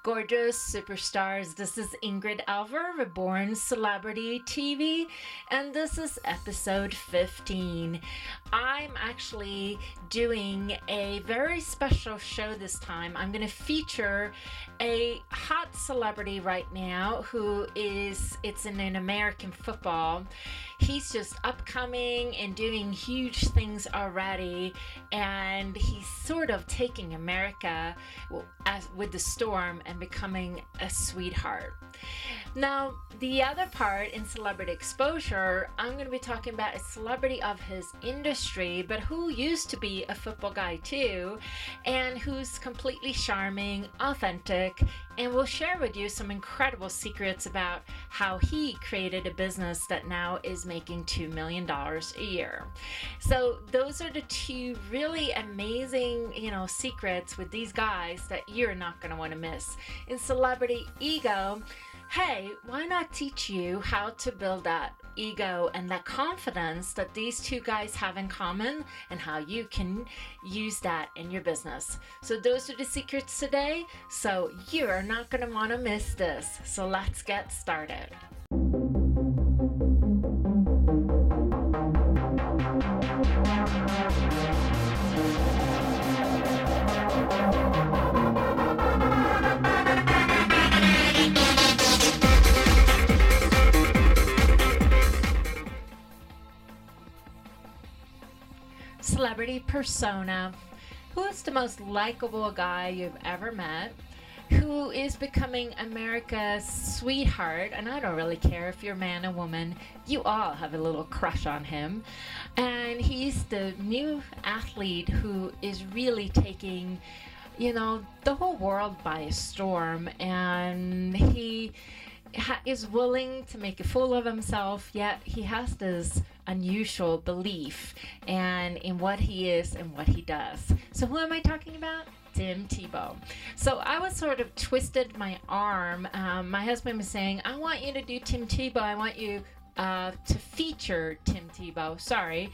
gorgeous superstars. This is Ingrid Alver, Reborn Celebrity TV, and this is episode 15. I'm actually doing a very special show this time. I'm going to feature a hot celebrity right now it's in an American football. He's just upcoming and doing huge things already, and he's sort of taking America with the storm and becoming a sweetheart. Now, the other part in celebrity exposure, I'm going to be talking about a celebrity of his industry, but who used to be a football guy too, and who's completely charming, authentic, and will share with you some incredible secrets about how he created a business that now is making $2 million a year. So those are the two really amazing, secrets with these guys that you're not going to want to miss. In celebrity ego, hey, why not teach you how to build that ego and that confidence that these two guys have in common and how you can use that in your business. So those are the secrets today. So you're not going to want to miss this. So let's get started. Celebrity persona. Who is the most likable guy you've ever met? Who is becoming America's sweetheart? And I don't really care if you're a man or woman, you all have a little crush on him. And he's the new athlete who is really taking, the whole world by a storm. And he is willing to make a fool of himself, yet he has this unusual belief and in what he is and what he does. So who am I talking about? Tim Tebow. So I was sort of twisted my arm. My husband was saying, I want you to do Tim Tebow. I want you to feature Tim Tebow. Sorry.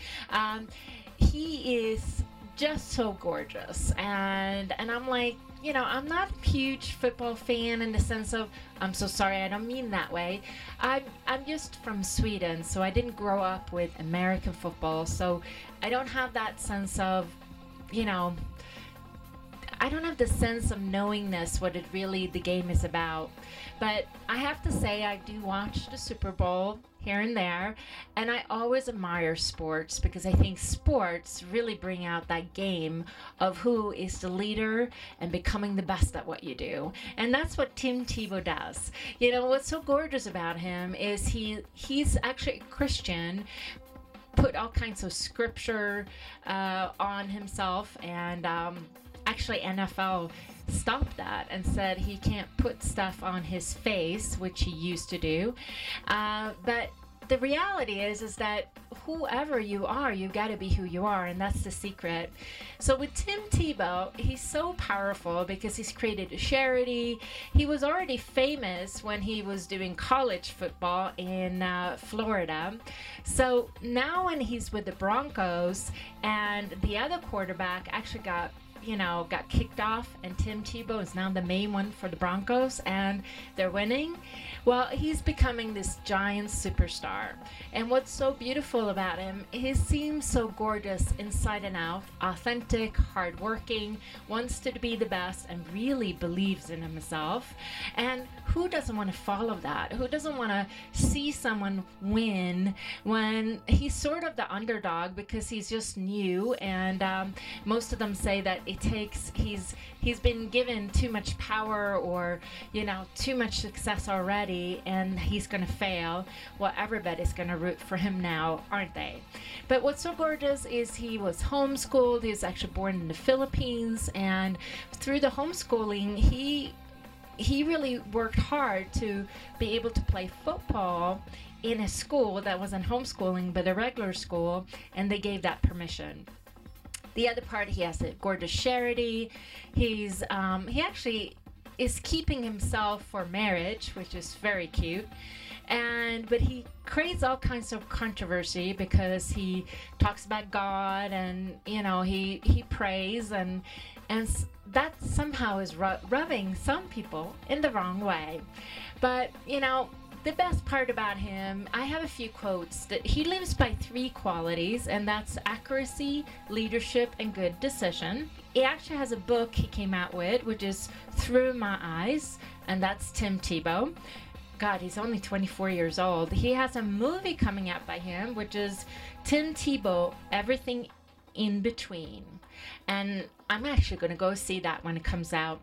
He is just so gorgeous. And I'm like, I'm not a huge football fan in the sense of, I'm so sorry, I don't mean that way. I'm just from Sweden, so I didn't grow up with American football, so I don't have that sense of, I don't have the sense of knowingness what the game is about. But I have to say, I do watch the Super Bowl here and there, and I always admire sports because I think sports really bring out that game of who is the leader and becoming the best at what you do. And that's what Tim Tebow does. What's so gorgeous about him is he's actually a Christian, put all kinds of scripture on himself, and actually NFL stopped that and said he can't put stuff on his face, which he used to do. But the reality is that whoever you are, you got to be who you are, and that's the secret. So with Tim Tebow, he's so powerful because he's created a charity. He was already famous when he was doing college football in Florida. So now when he's with the Broncos and the other quarterback actually got kicked off, and Tim Tebow is now the main one for the Broncos, and they're winning. Well, he's becoming this giant superstar. And what's so beautiful about him, he seems so gorgeous inside and out, authentic, hardworking, wants to be the best, and really believes in himself. And who doesn't want to follow that? Who doesn't want to see someone win when he's sort of the underdog because he's just new, and most of them say that he's been given too much power or too much success already, and he's going to fail. Well, everybody's going to root for him now, aren't they? But what's so gorgeous is he was homeschooled. He was actually born in the Philippines, and through the homeschooling, he really worked hard to be able to play football in a school that wasn't homeschooling but a regular school, and they gave that permission. The other part, he has a gorgeous charity. He actually is keeping himself for marriage, which is very cute. But he creates all kinds of controversy because he talks about God, and he prays, and And that somehow is rubbing some people in the wrong way. But, the best part about him, I have a few quotes that he lives by 3 qualities, and that's accuracy, leadership, and good decision. He actually has a book he came out with, which is Through My Eyes, and that's Tim Tebow. God, he's only 24 years old. He has a movie coming out by him, which is Tim Tebow, Everything in Between. And I'm actually going to go see that when it comes out.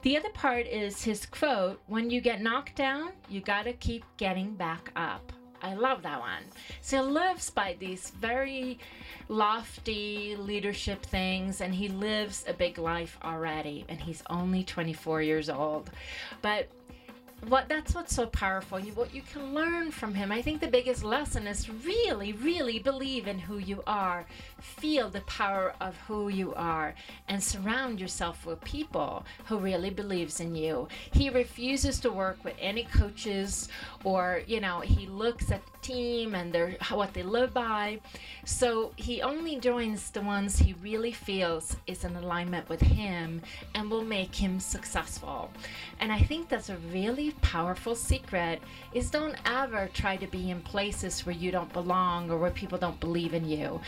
The other part is his quote, when you get knocked down, you got to keep getting back up. I love that one. So he lives by these very lofty leadership things, and he lives a big life already, and he's only 24 years old. But that's what's so powerful, what you can learn from him. I think the biggest lesson is really, really believe in who you are. Feel the power of who you are and surround yourself with people who really believes in you. He refuses to work with any coaches or, he looks at the team and what they live by. So he only joins the ones he really feels is in alignment with him and will make him successful. And I think that's a really powerful secret is don't ever try to be in places where you don't belong or where people don't believe in you.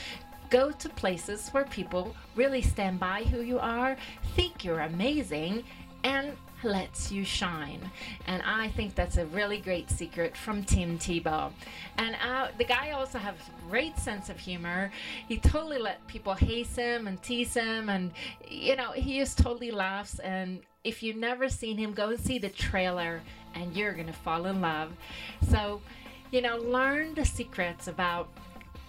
Go to places where people really stand by who you are, think you're amazing, and lets you shine. And I think that's a really great secret from Tim Tebow. And the guy also has a great sense of humor. He totally let people hate him and tease him, and he just totally laughs. And if you've never seen him, go and see the trailer and you're gonna fall in love. So learn the secrets about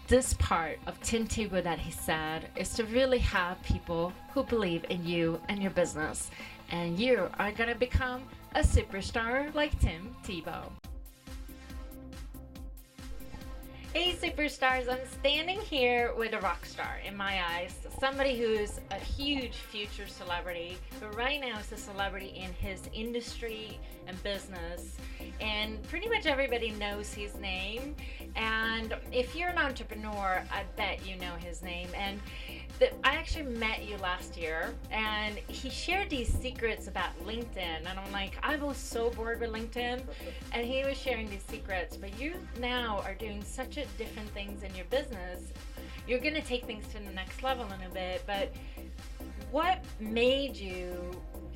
this part of Tim Tebow that he said is to really have people who believe in you and your business, and you are going to become a superstar like Tim Tebow. Hey superstars, I'm standing here with a rock star in my eyes, somebody who's a huge future celebrity, but right now is a celebrity in his industry and business, and pretty much everybody knows his name. And if you're an entrepreneur, I bet you know his name. And I actually met you last year, and he shared these secrets about LinkedIn, and I'm like, I was so bored with LinkedIn, and he was sharing these secrets. But you now are doing such a different things in your business. You're going to take things to the next level in a bit, but what made you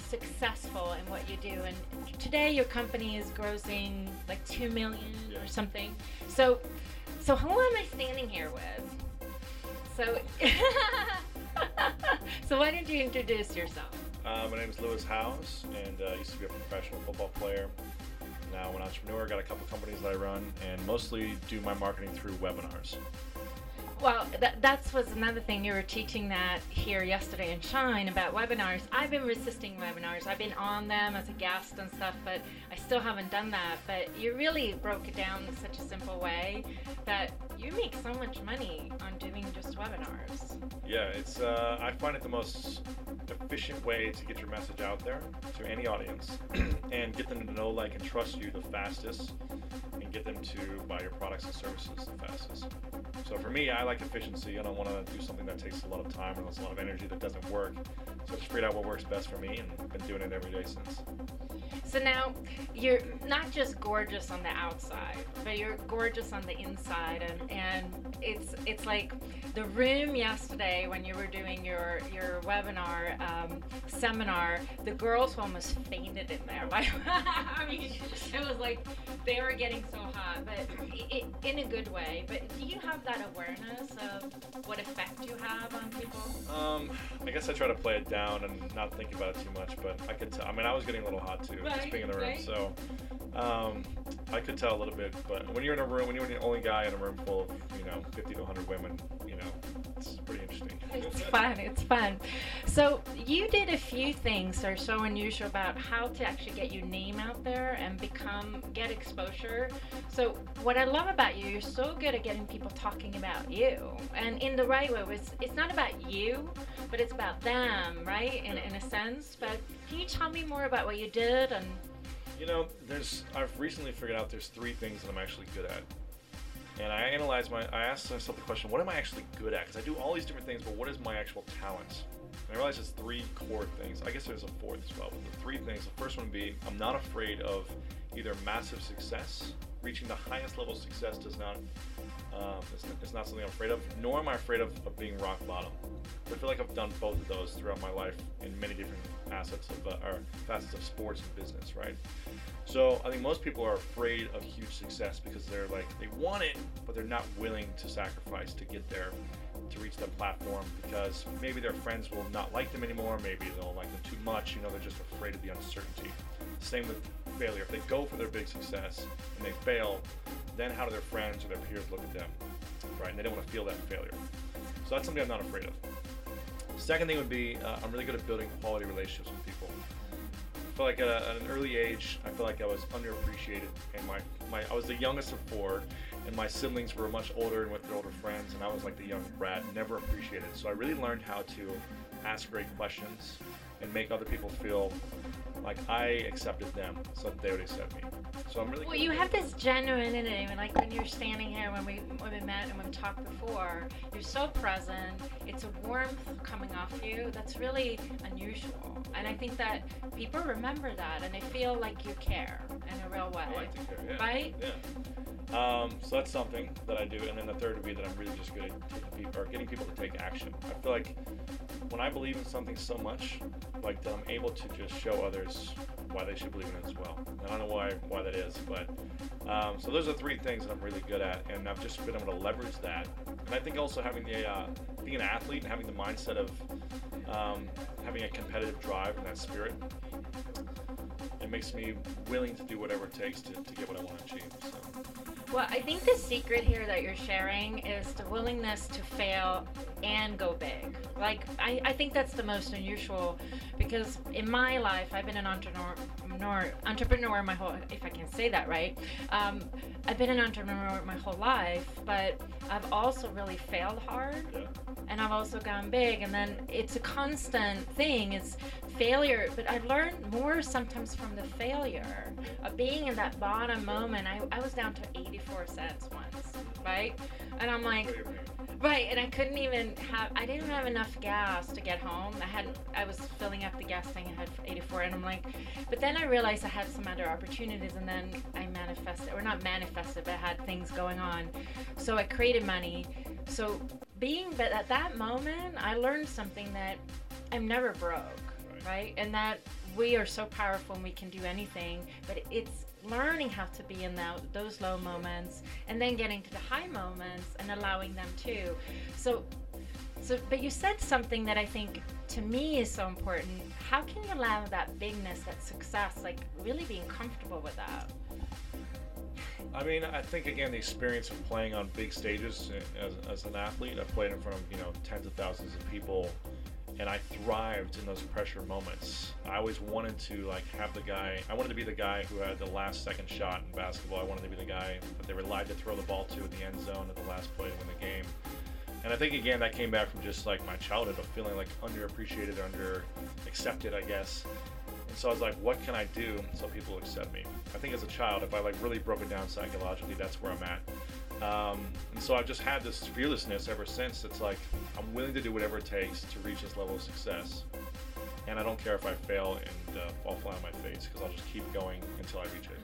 successful in what you do? And today your company is grossing like 2 million or something. So who am I standing here with? So why don't you introduce yourself? My name is Lewis Howes, and I used to be a professional football player. Now I'm an entrepreneur, got a couple companies that I run, and mostly do my marketing through webinars. Well, that was another thing. You were teaching that here yesterday in Shine about webinars. I've been resisting webinars. I've been on them as a guest and stuff, but I still haven't done that. But you really broke it down in such a simple way that you make so much money on doing just webinars. Yeah, it's I find it the most efficient way to get your message out there to any audience and get them to know, like, and trust you the fastest, and get them to buy your products and services the fastest. So for me, I like efficiency. I don't want to do something that takes a lot of time or a lot of energy that doesn't work. So I just figured out what works best for me, and I've been doing it every day since. So now you're not just gorgeous on the outside, but you're gorgeous on the inside, and it's like the room yesterday when you were doing your webinar seminar, the girls almost fainted in there. I mean, it was like they were getting so hot, but in a good way. But do you have that awareness of what effect you have on people? I guess I try to play it down and not think about it too much, but I could tell. I mean, I was getting a little hot too, just being in the room. Right. So I could tell a little bit. But when you're in a room, when you're the only guy in a room full of 50 to 100 women, it's pretty interesting. It's fun. So you did a few things that are so unusual about how to actually get your name out there and get exposure. So what I love about you, you're so good at getting people talking about you, and in the right way. It's not about you, but it's about them, right? In a sense. But can you tell me more about what you did? And I've recently figured out there's 3 things that I'm actually good at. And I asked myself the question, what am I actually good at? Because I do all these different things, but what is my actual talent? And I realize there's three core things. I guess there's a fourth as well. But the three things, the first one would be I'm not afraid of either massive success. Reaching the highest level of success it's not something I'm afraid of, nor am I afraid of being rock bottom. But I feel like I've done both of those throughout my life in many different facets of sports and business, right? So I think most people are afraid of huge success because they're like, they want it, but they're not willing to sacrifice to get there, to reach that platform, because maybe their friends will not like them anymore, maybe they'll like them too much, they're just afraid of the uncertainty. Same with failure. If they go for their big success and they fail, then how do their friends or their peers look at them, right? And they don't want to feel that failure. So that's something I'm not afraid of. Second thing would be I'm really good at building quality relationships with people. I feel like at an early age, I feel like I was underappreciated, and I was the youngest of four, and my siblings were much older and with their older friends, and I was like the young brat, never appreciated. So I really learned how to ask great questions and make other people feel like I accepted them, so that they would accept me. So I'm really. Well, you have this genuinity, and like when you're standing here, when we met and we've talked before, you're so present. It's a warmth coming off you that's really unusual, and I think that people remember that, and they feel like you care in a real way. I like to care, yeah. Right? Yeah. So that's something that I do, and then the third would be that I'm really just good at getting people to take action. I feel like when I believe in something so much, like that I'm able to just show others why they should believe in it as well. And I don't know why that is, but so those are three things that I'm really good at, and I've just been able to leverage that. And I think also having being an athlete and having the mindset of having a competitive drive and that spirit, it makes me willing to do whatever it takes to get what I want to achieve. So. Well, I think the secret here that you're sharing is the willingness to fail and go big. Like, I think that's the most unusual, because in my life, I've been an entrepreneur my whole, if I can say that right. I've been an entrepreneur my whole life, but I've also really failed hard. Yeah. And I've also gone big, and then it's a constant thing. It's failure, but I've learned more sometimes from the failure of being in that bottom moment. I was down to 84 cents once, right? And I'm like, right, and I didn't have enough gas to get home. I was filling up the gas tank, I had 84, and I'm like, but then I realized I had some other opportunities, and then I but I had things going on. So I created money. So but at that moment, I learned something, that I'm never broke, right? And that we are so powerful and we can do anything, but it's learning how to be in those low moments and then getting to the high moments and allowing them too. But you said something that I think to me is so important. How can you allow that bigness, that success, like really being comfortable with that? I mean, I think again the experience of playing on big stages as an athlete. I played in front of tens of thousands of people, and I thrived in those pressure moments. I always wanted to I wanted to be the guy who had the last second shot in basketball. I wanted to be the guy that they relied to throw the ball to in the end zone at the last play to win the game. And I think again that came back from just like my childhood of feeling like underappreciated, under accepted, I guess. And so I was like, what can I do so people will accept me? I think as a child, if I really broke it down psychologically, that's where I'm at. And so I've just had this fearlessness ever since. It's like, I'm willing to do whatever it takes to reach this level of success. And I don't care if I fail and fall flat on my face, because I'll just keep going until I reach it.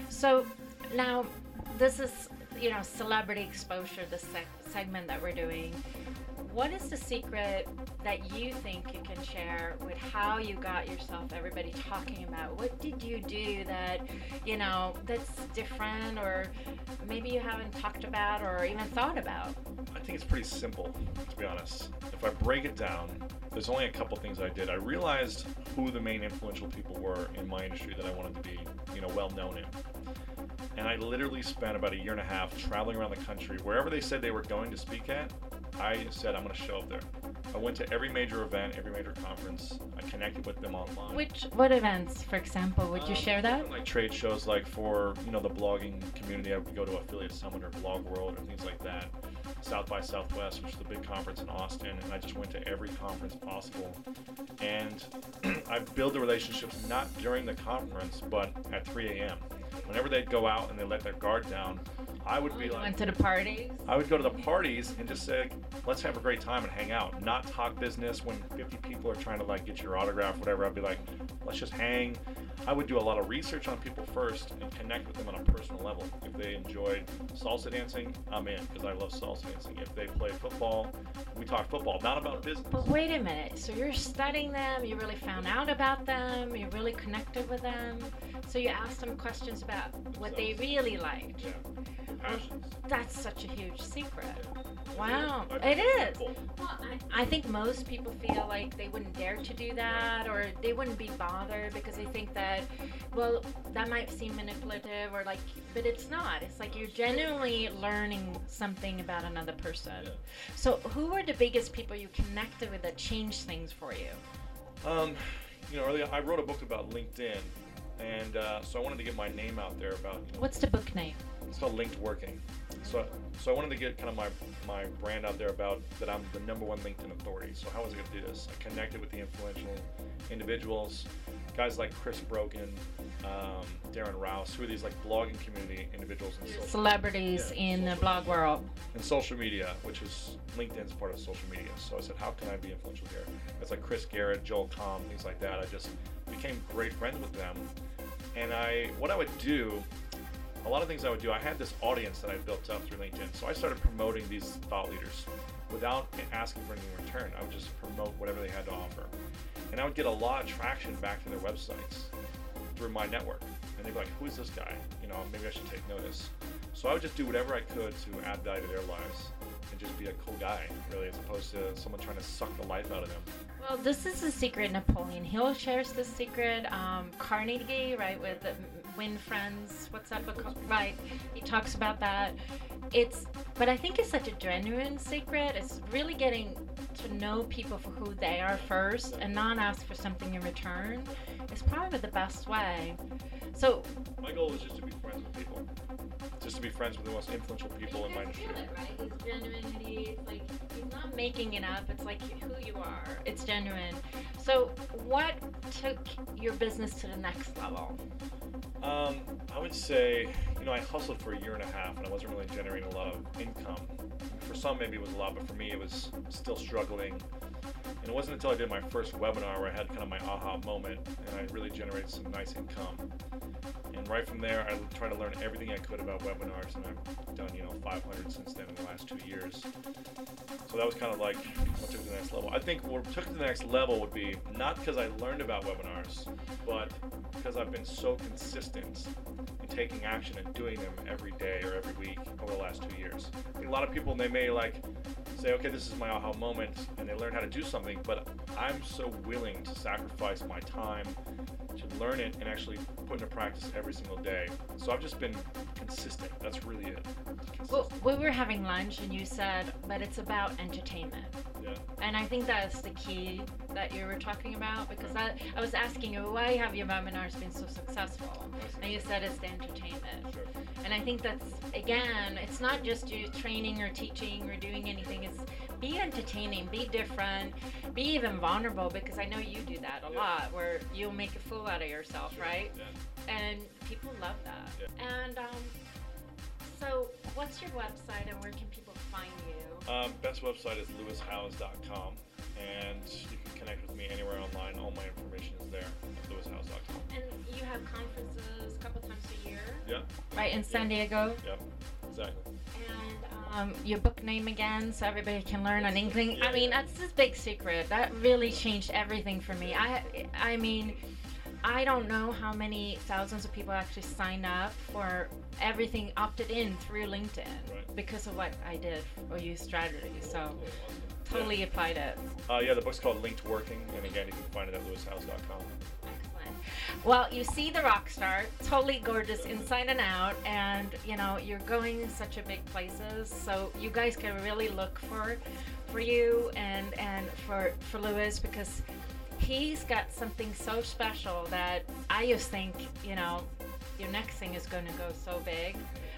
So now this is, celebrity exposure, the segment that we're doing. What is the secret that you think you can share with how you got yourself, everybody talking about? What did you do that, that's different, or maybe you haven't talked about or even thought about? I think it's pretty simple, to be honest. If I break it down, there's only a couple things I did. I realized who the main influential people were in my industry that I wanted to be, well known in. And I literally spent about a year and a half traveling around the country. Wherever they said they were going to speak at, I said, I'm going to show up there. I went to every major event, every major conference. I connected with them online. What events, for example, would you share that? Like trade shows, like for, the blogging community, I would go to Affiliate Summit or Blog World or things like that. South by Southwest, which is a big conference in Austin, and I just went to every conference possible. And I built the relationships not during the conference, but at 3 a.m. whenever they'd go out and they let their guard down, I would be like, went to the parties. I would go to the parties and just say, let's have a great time and hang out, not talk business when 50 people are trying to like get your autograph, whatever. I'd be like, let's just hang. I would do a lot of research on people first and connect with them on a personal level. If they enjoyed salsa dancing, I'm in because I love salsa dancing. If they play football, we talk football, not about business. But wait a minute. So you're studying them, you really found out about them, you really connected with them. So you asked them questions about what they really liked. Yeah. Passions. That's such a huge secret. Yeah. Wow, I it think it's is. simple. Well, I think most people feel like they wouldn't dare to do that, or they wouldn't be bothered because they think that, well, that might seem manipulative, or like, but it's not. It's like you're genuinely learning something about another person. Yeah. So, who were the biggest people you connected with that changed things for you? Earlier I wrote a book about LinkedIn, and so I wanted to get my name out there about. What's the book name? It's called Linked Working. So I wanted to get kind of my brand out there about that I'm the #1 LinkedIn authority. So how was I going to do this? I connected with the influential individuals, guys like Chris Brogan, Darren Rouse, who are these like blogging community individuals in Celebrities in the blog world. and social media, which is LinkedIn's part of social media. So I said, how can I be influential here? It's like Chris Garrett, Joel Comm, things like that. I just became great friends with them, and what I would do. A lot of things I would do, I had this audience that I built up through LinkedIn. So I started promoting these thought leaders without asking for anything in return. I would just promote whatever they had to offer. And I would get a lot of traction back to their websites through my network. And they'd be like, who is this guy? Maybe I should take notice. So I would just do whatever I could to add value to their lives and just be a cool guy, really, as opposed to someone trying to suck the life out of them. Well, this is the secret. Napoleon Hill shares this secret. Carnegie, right, with Win Friends. What's that book called? Right. He talks about that. But I think it's such a genuine secret. It's really getting to know people for who they are first and not ask for something in return. It's probably the best way. So my goal is just to be friends with people. Just to be friends with the most influential people in my industry. Feel it, right? His genuinity. It's like he's not making it up. It's like who you are. It's genuine. So what took your business to the next level? I would say, I hustled for a year and a half, and I wasn't really generating a lot of income. For some, maybe it was a lot, but for me, it was still struggling. And it wasn't until I did my first webinar where I had kind of my aha moment, and I really generated some nice income. And right from there, I tried to learn everything I could about webinars, and I've done, 500 since then in the last 2 years. So that was kind of like what took it to the next level. I think what took it to the next level would be not because I learned about webinars, but because I've been so consistent in taking action and doing them every day or every week over the last 2 years. I think a lot of people, they may say, okay, this is my aha moment, and they learn how to do something, but I'm so willing to sacrifice my time to learn it and actually put into practice every single day. So I've just been consistent. That's really it. Well, we were having lunch and you said, but it's about entertainment. Yeah. And I think that's the key that you were talking about, because I was asking you, why have your webinars been so successful? And you said it's the entertainment. Sure. And I think that's, again, it's not just you training or teaching or doing anything. It's be entertaining, be different, be even vulnerable, because I know you do that a lot, where you'll make a fool out of yourself, right? Yeah. And people love that. Yeah. And so what's your website and where can people find you? Best website is lewishowes.com, and you can connect with me anywhere online. All my information is there at lewishowes.com. And you have conferences a couple times a year? Yeah. Right, in San Diego? Yep, exactly. And your book name again, so everybody can learn an inkling. Yeah, I mean, that's this big secret. That really changed everything for me. I mean, I don't know how many thousands of people actually signed up for everything, opted in through LinkedIn because of what I did or used strategy. So totally applied it. The book's called Linked Working, and again, you can find it at lewishowes.com. Excellent. Well, you see the rock star, totally gorgeous inside and out, and you're going such a big places. So you guys can really look for you and for Lewis, because he's got something so special that I just think, your next thing is going to go so big,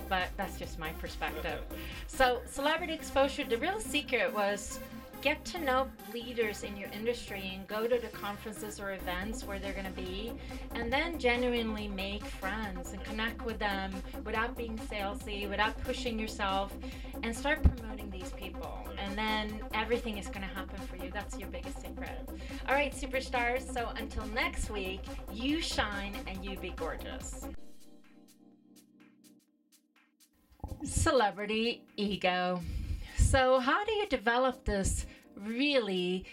but that's just my perspective. So celebrity exposure, the real secret was get to know leaders in your industry and go to the conferences or events where they're going to be, and then genuinely make friends and connect with them without being salesy, without pushing yourself, and start promoting these people. And then everything is going to happen for you. That's your biggest secret. All right, superstars. So until next week, you shine and you be gorgeous. Celebrity ego. So how do you develop this really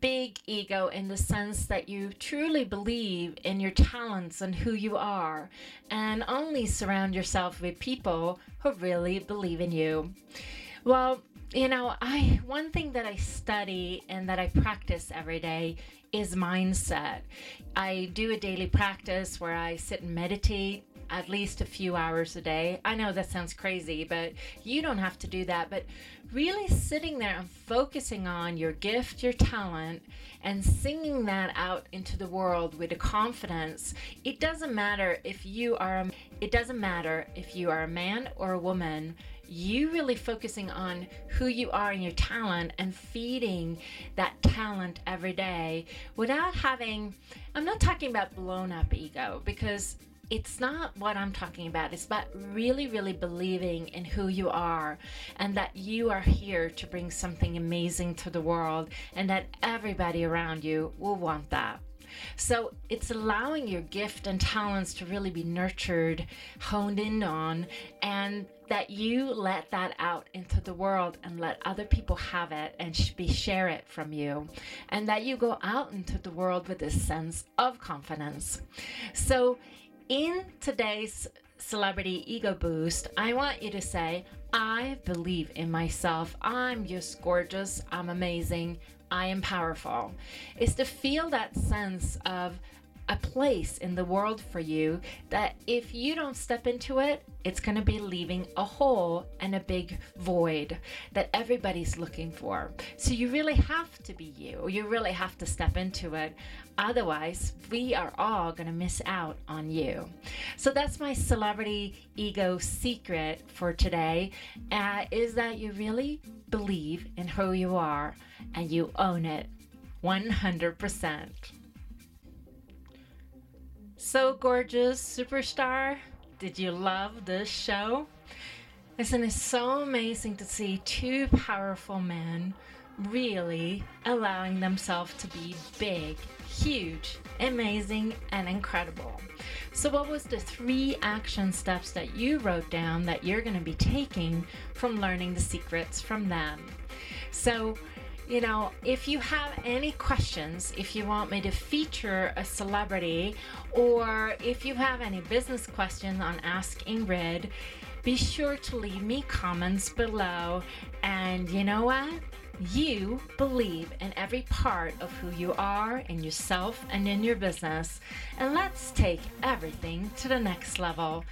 big ego in the sense that you truly believe in your talents and who you are, and only surround yourself with people who really believe in you? Well, one thing that I study and that I practice every day is mindset. I do a daily practice where I sit and meditate at least a few hours a day. I know that sounds crazy, but you don't have to do that. But really sitting there and focusing on your gift, your talent, and singing that out into the world with a confidence. It doesn't matter if you are a man or a woman. You really focusing on who you are and your talent and feeding that talent every day without having, I'm not talking about blown up ego, because it's not what I'm talking about. It's about really, really believing in who you are and that you are here to bring something amazing to the world and that everybody around you will want that. So it's allowing your gift and talents to really be nurtured, honed in on, and that you let that out into the world and let other people have it and share it from you, and that you go out into the world with this sense of confidence. So in today's Celebrity Ego Boost, I want you to say, I believe in myself. I'm just gorgeous. I'm amazing. I am powerful. Is to feel that sense of a place in the world for you that if you don't step into it, it's going to be leaving a hole and a big void that everybody's looking for. So you really have to be you. You really have to step into it. Otherwise, we are all going to miss out on you. So that's my celebrity ego secret for today, is that you really believe in who you are and you own it 100%. So gorgeous, superstar. Did you love this show? Listen, it's so amazing to see two powerful men really allowing themselves to be big, huge, amazing, and incredible. So what was the 3 action steps that you wrote down that you're going to be taking from learning the secrets from them? So, if you have any questions, if you want me to feature a celebrity, or if you have any business questions on Ask Ingrid, be sure to leave me comments below. And you know what? You believe in every part of who you are, in yourself, and in your business. And let's take everything to the next level.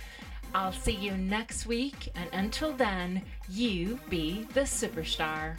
I'll see you next week, and until then, you be the superstar.